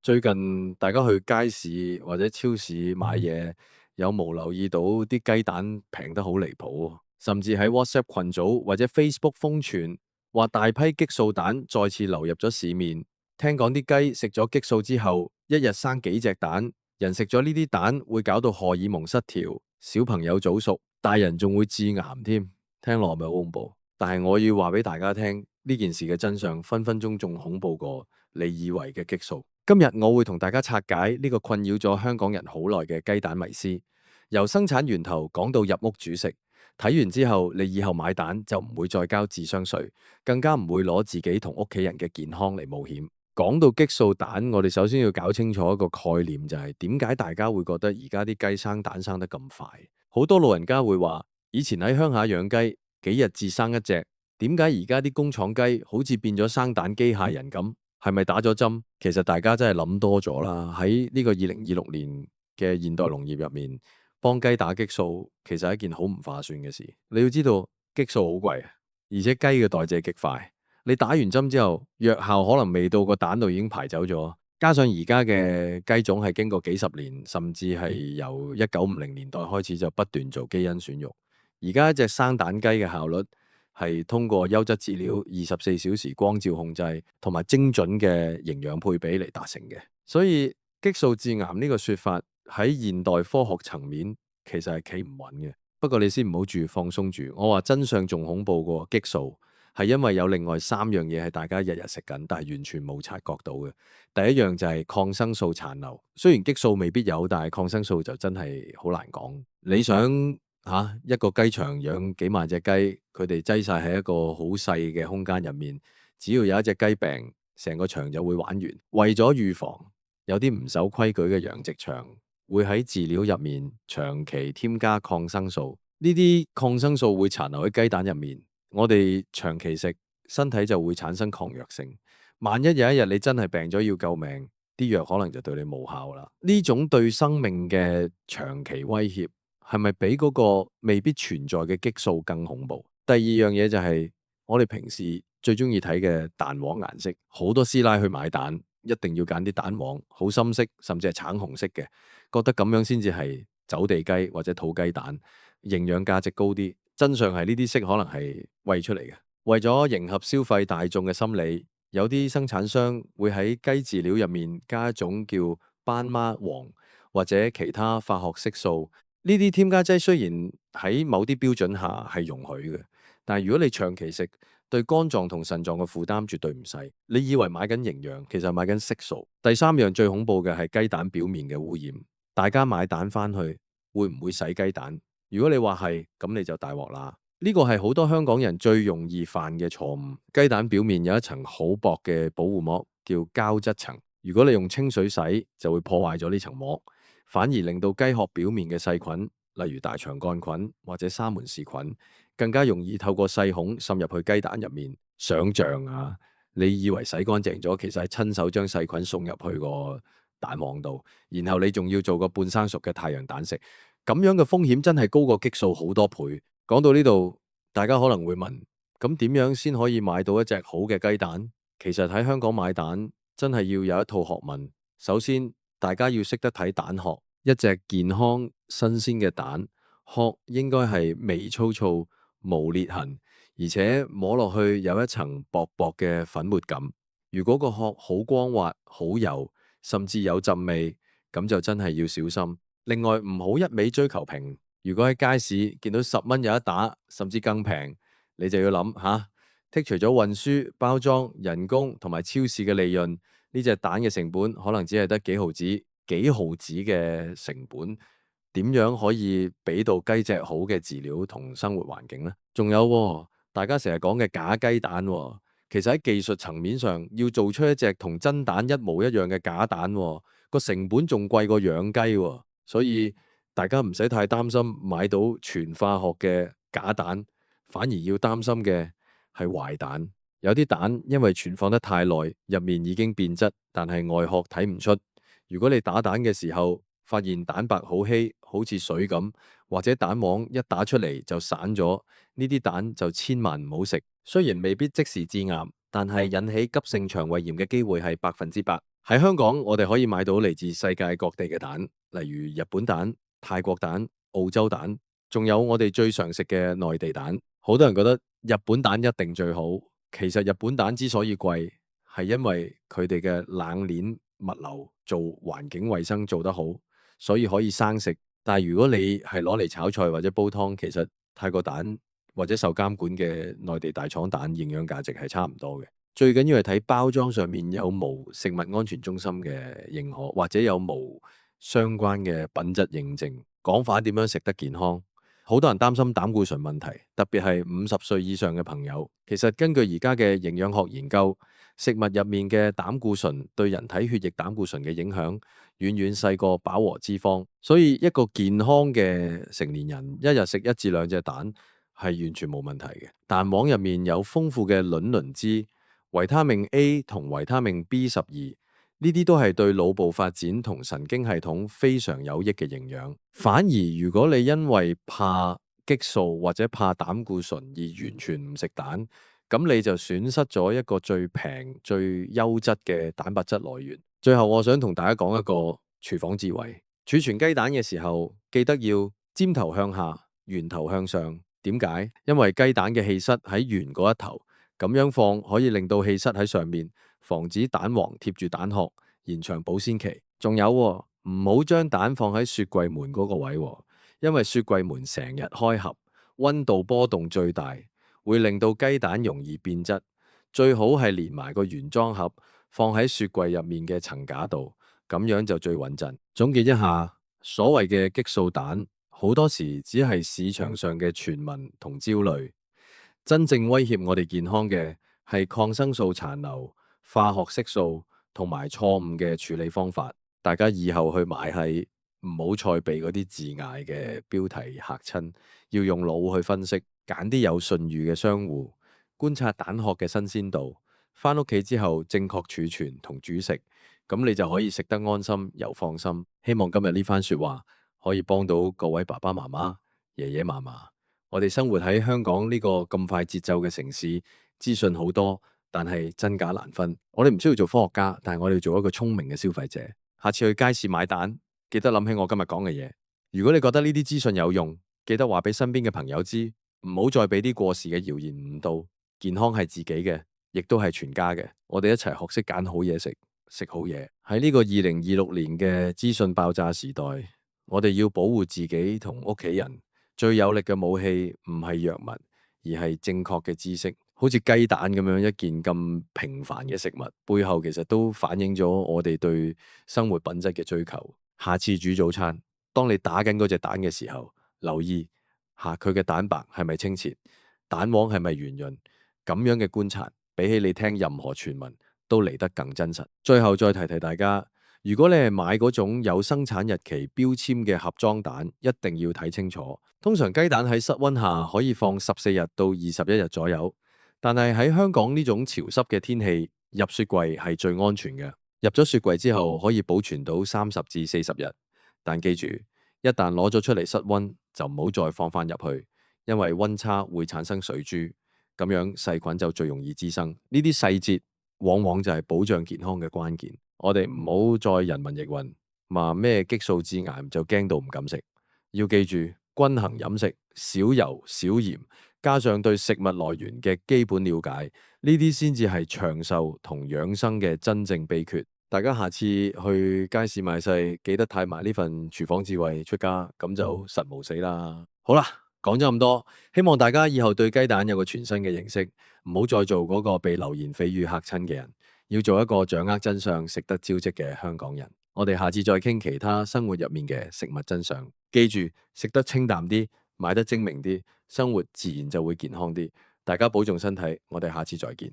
最近大家去街市或者超市買嘢，有冇留意到啲雞蛋平得好離譜？甚至喺 WhatsApp 群組或者 Facebook 瘋傳，話大批激素蛋再次流入咗市面。聽講啲雞食咗激素之後，一日生幾隻蛋，人食咗呢啲蛋會搞到荷爾蒙失調，小朋友早熟，大人仲會致癌添。聽落係咪好恐怖？但係我要話俾大家聽，呢件事嘅真相分分鐘仲恐怖過你以為嘅激素。今日我會同大家拆解呢個困擾咗香港人好耐嘅雞蛋迷思，由生產源頭講到入屋煮食。睇完之後，你以後買蛋就唔會再交智商稅，更加唔會攞自己同屋企人嘅健康嚟冒險。講到激素蛋，我哋首先要搞清楚一個概念，就係點解大家會覺得而家啲雞生蛋生得咁快？好多老人家會話，以前喺鄉下養雞，幾日至生一隻，點解而家啲工廠雞好似變咗生蛋機械人咁？係咪打咗針？其實大家真係諗多咗啦。喺呢個2026年嘅現代農業入面，幫雞打激素其實係一件好唔划算嘅事。你要知道激素好貴，而且雞嘅代謝極快。你打完針之後，藥效可能未到個蛋度已經排走咗。加上而家嘅雞種係經過幾十年，甚至係由1950年代開始就不斷做基因選育。而家一隻生蛋雞嘅效率係通過優質飼料、24小時光照控制同埋精準嘅營養配比嚟達成嘅。所以激素致癌呢個說法喺現代科學層面其實係企唔穩嘅。不過你先唔好住放鬆住，我話真相仲恐怖過激素，係因為有另外3樣嘢係大家日日食緊，但係完全冇察覺到嘅。第一樣就係抗生素殘留，雖然激素未必有，但係抗生素就真係好難講。你想一個雞場養幾萬隻雞，佢哋擠晒喺一個好細嘅空間入面，只要有一隻雞病，成個場就會玩完。為咗預防，有啲唔守規矩嘅養殖場會喺飼料入面長期添加抗生素，呢啲抗生素會殘留喺雞蛋入面，我哋長期食，身體就會產生抗藥性。萬一有一日你真係病咗要救命，啲藥可能就對你無效啦。呢種對生命嘅長期威脅，係咪比嗰個未必存在嘅激素更恐怖？第二樣嘢就係我哋平時最中意睇嘅蛋黃顏色，好多師奶去買蛋一定要揀啲蛋黃好深色，甚至係橙紅色嘅，覺得咁樣先至係走地雞或者土雞蛋，營養價值高啲。真相係呢啲色可能係餵出嚟嘅，為咗迎合消費大眾嘅心理，有啲生產商會喺雞飼料入面加一種叫斑孖黃或者其他化學色素。呢啲添加劑雖然喺某啲標準下係容許嘅，但係如果你長期食，對肝臟同腎臟嘅負擔絕對唔細。你以為買緊營養，其實買緊色素。第三樣最恐怖嘅係雞蛋表面嘅污染。大家買蛋返去會唔會洗雞蛋？如果你話係，咁你就大鑊啦。呢個係好多香港人最容易犯嘅錯誤。雞蛋表面有一層好薄嘅保護膜，叫膠質層。如果你用清水洗，就會破壞咗呢層膜。反而令到雞殼表面嘅細菌，例如大腸桿菌或者沙門氏菌，更加容易透過細孔滲入去雞蛋入面。想像啊，你以為洗乾淨咗，其實係親手將細菌送入去個蛋黃度，然後你仲要做個半生熟嘅太陽蛋食，咁樣嘅風險真係高過激素好多倍。講到呢度，大家可能會問，咁點樣先可以買到一隻好嘅雞蛋？其實喺香港買蛋真係要有一套學問。首先，大家要識得睇蛋殼，一隻健康新鮮嘅蛋殼應該係微粗糙、無裂痕，而且摸落去有一層薄薄嘅粉末感。如果個殼好光滑、好油，甚至有陣味，咁就真係要小心。另外，唔好一味追求平。如果喺街市見到10蚊有一打，甚至更平，你就要諗吓，剔除咗運輸、包裝、人工同埋超市嘅利潤，呢隻蛋嘅成本可能只係得幾毫子嘅成本，點樣可以俾到雞隻好嘅飼料同生活環境呢？仲有大家成日講嘅假雞蛋，其實喺技術層面上要做出一隻同真蛋一模一樣嘅假蛋，個成本仲貴過養雞，所以大家唔使太擔心買到全化學嘅假蛋，反而要擔心嘅係壞蛋。有啲蛋因為存放得太耐，入面已經變質，但係外殼睇唔出。如果你打蛋嘅時候發現蛋白好稀，好似水咁，或者蛋黃一打出嚟就散咗，呢啲蛋就千萬唔好食。雖然未必即時致癌，但係引起急性腸胃炎嘅機會係100%。喺香港，我哋可以買到嚟自世界各地嘅蛋，例如日本蛋、泰國蛋、澳洲蛋，仲有我哋最常食嘅內地蛋。好多人覺得日本蛋一定最好，其實日本蛋之所以貴，係因為佢哋嘅冷鏈物流做環境衛生做得好，所以可以生食。但係如果你係攞嚟炒菜或者煲湯，其實泰國蛋或者受監管嘅內地大廠蛋營養價值係差唔多嘅。最緊要係睇包裝上面有冇食物安全中心嘅認可，或者有冇相關嘅品質認證。講法點樣食得健康？好多人擔心膽固醇問題，特別係50歲以上嘅朋友。其實根據而家嘅營養學研究，食物入面嘅膽固醇對人體血液膽固醇嘅影響遠遠細過飽和脂肪。所以一個健康嘅成年人一日食1至2隻蛋係完全冇問題嘅。蛋黃入面有豐富嘅卵磷脂、維他命 A 同維他命 B12，呢啲都係對腦部發展同神經系統非常有益嘅營養。反而如果你因為怕激素或者怕膽固醇而完全唔食蛋，咁你就損失咗一個最平、最優質嘅蛋白質來源。最後我想同大家講一個廚房智慧：儲存雞蛋嘅時候，記得要尖頭向下、圓頭向上。點解？因為雞蛋嘅氣室喺圓嗰一頭。咁樣放可以令到氣室喺上面，防止蛋黃貼住蛋殼，延長保鮮期。仲有喎，唔好將蛋放喺雪櫃門嗰個位喎，因為雪櫃門成日開合，溫度波動最大，會令到雞蛋容易變質。最好係連埋個原裝盒放喺雪櫃入面嘅層架度，咁樣就最穩陣。總結一下，所謂嘅激素蛋，好多時只係市場上嘅傳聞同焦慮。真正威脅我哋健康嘅係抗生素殘留、化學色素同埋錯誤嘅處理方法。大家以後去買係唔好再被嗰啲字眼嘅標題嚇親，要用腦去分析，揀啲有信譽嘅商戶，觀察蛋殼嘅新鮮度，返屋企之後正確儲存同煮食，咁你就可以食得安心又放心。希望今日呢番說話可以幫到各位爸爸媽媽、爺爺嫲嫲。我哋生活喺香港呢個咁快節奏嘅城市，資訊好多，但係真假難分。我哋唔需要做科學家，但係我哋要做一個聰明嘅消費者。下次去街市買蛋，記得諗起我今日講嘅嘢。如果你覺得呢啲資訊有用，記得話俾身邊嘅朋友知，唔好再俾啲過時嘅謠言誤導。健康係自己嘅，亦都係全家嘅。我哋一齊學識揀好嘢食，食好嘢。喺呢個2026年嘅資訊爆炸時代，我哋要保護自己同屋企人。最有力嘅武器唔係藥物，而係正確嘅知識。好似雞蛋咁樣一件咁平凡嘅食物，背後其實都反映咗我哋對生活品質嘅追求。下次煮早餐，當你打緊嗰隻蛋嘅時候，留意下佢嘅蛋白係咪清澈，蛋黃係咪圓潤。咁樣嘅觀察，比起你聽任何傳聞都嚟得更真實。最後再提提大家。如果你係買嗰種有生產日期標籤嘅盒裝蛋，一定要睇清楚。通常雞蛋喺室溫下可以放14日到21日左右，但係喺香港呢種潮濕嘅天氣，入雪櫃係最安全嘅。入咗雪櫃之後可以保存到30至40日，但記住，一旦攞咗出嚟室溫，就唔好再放返入去，因為溫差會產生水珠，咁樣細菌就最容易滋生。呢啲細節往往就係保障健康嘅關鍵。我哋唔好再人云亦云，話咩激素致癌就驚到唔敢食。要記住，均衡飲食，少油少鹽，加上對食物來源嘅基本了解，呢啲先至係長壽同養生嘅真正秘訣。大家下次去街市買細，記得帶埋呢份廚房智慧出家，咁就實無死啦。好啦，講咗咁多，希望大家以後對雞蛋有個全新嘅認識，唔好再做嗰個被流言蜚語嚇親嘅人。要做一個掌握真相、食得招積嘅香港人。我哋下次再傾其他生活入面嘅食物真相。記住，食得清淡啲，買得精明啲，生活自然就會健康啲。大家保重身體，我哋下次再見。